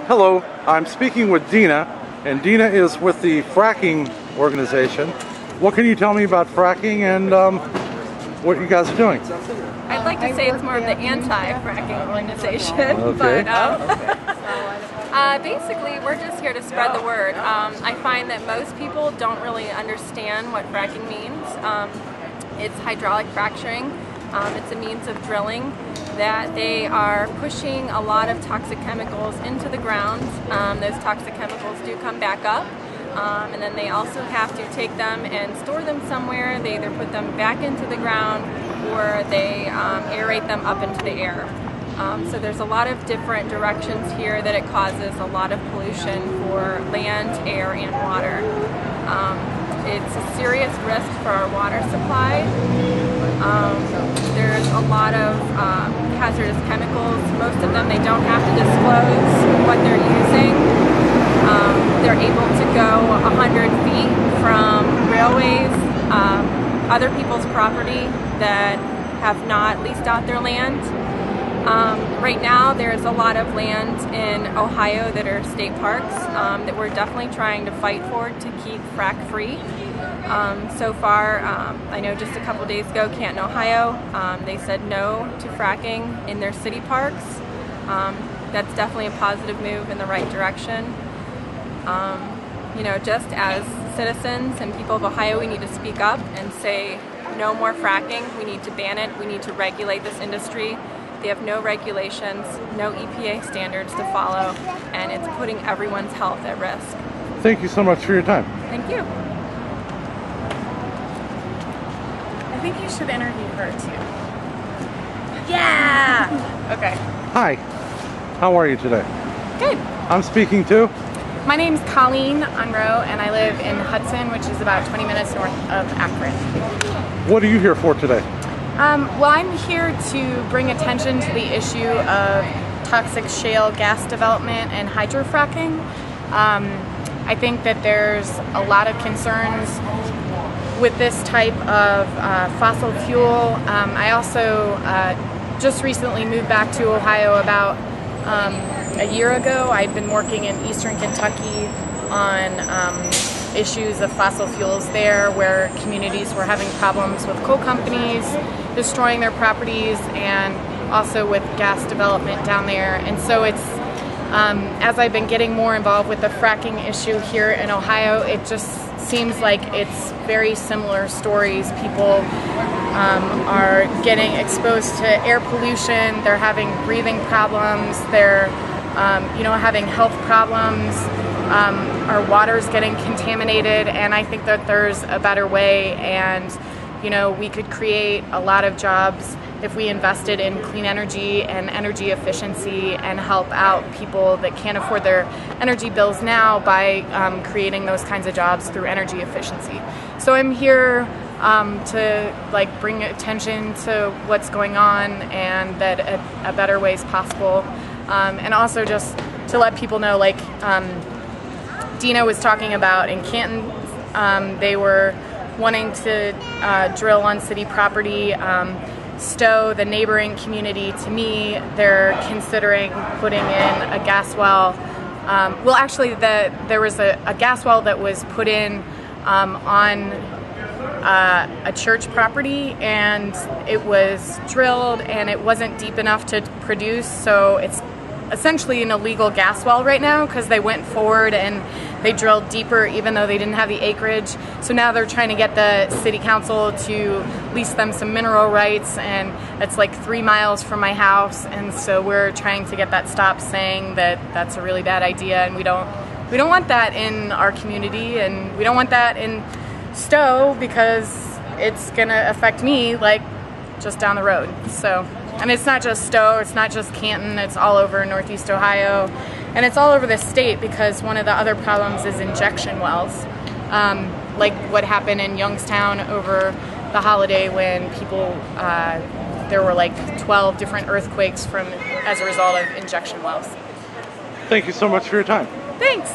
Hello, I'm speaking with Dina, and Dina is with the Fracking organization. What can you tell me about fracking and what you guys are doing? I'd like to say it's more of the anti-fracking organization, okay. But basically we're just here to spread the word. I find that most people don't really understand what fracking means. It's hydraulic fracturing. It's a means of drilling that they are pushing a lot of toxic chemicals into the ground. Those toxic chemicals do come back up, and then they also have to take them and store them somewhere. They either put them back into the ground or they aerate them up into the air. So there's a lot of different directions here that it causes a lot of pollution for land, air, and water. It's a serious risk for our water supply. There's a lot of hazardous chemicals. Most of them they don't have to disclose what they're using. They're able to go 100 feet from railways, other people's property that have not leased out their land. Right now there's a lot of land in Ohio that are state parks that we're definitely trying to fight for to keep frack free. So far, I know just a couple days ago, Canton, Ohio, they said no to fracking in their city parks. That's definitely a positive move in the right direction. You know, just as citizens and people of Ohio, we need to speak up and say no more fracking. We need to ban it. We need to regulate this industry. They have no regulations, no EPA standards to follow, and it's putting everyone's health at risk. Thank you so much for your time. Thank you. I think you should interview her too. Yeah! Okay. Hi, how are you today? Good. I'm speaking to? My name's Colleen Unroe, and I live in Hudson, which is about 20 minutes north of Akron. What are you here for today? Well, I'm here to bring attention to the issue of toxic shale gas development and hydrofracking. I think that there's a lot of concerns with this type of fossil fuel. I also just recently moved back to Ohio about a year ago. I'd been working in eastern Kentucky on issues of fossil fuels there, where communities were having problems with coal companies destroying their properties, and also with gas development down there. And so it's as I've been getting more involved with the fracking issue here in Ohio, it just seems like it's very similar stories. People are getting exposed to air pollution, they're having breathing problems, they're having health problems, our water's getting contaminated, and I think that there's a better way, and we could create a lot of jobs if we invested in clean energy and energy efficiency and help out people that can't afford their energy bills now by creating those kinds of jobs through energy efficiency. So I'm here to bring attention to what's going on, and that a better way is possible, and also just to let people know, Dina was talking about in Canton, they were wanting to drill on city property. Stowe, the neighboring community to me, they're considering putting in a gas well. Well, actually, there was a gas well that was put in on a church property, and it was drilled and it wasn't deep enough to produce, so it's essentially an illegal gas well right now because they went forward and they drilled deeper even though they didn't have the acreage. So now they're trying to get the city council to lease them some mineral rights, and it's like 3 miles from my house, and so we're trying to get that stopped, saying that that's a really bad idea, and we don't want that in our community, and we don't want that in Stowe because it's gonna affect me just down the road. So, and it's not just Stowe, it's not just Canton, it's all over Northeast Ohio, and it's all over the state, because one of the other problems is injection wells, like what happened in Youngstown over the holiday when people, there were 12 different earthquakes as a result of injection wells. Thank you so much for your time. Thanks.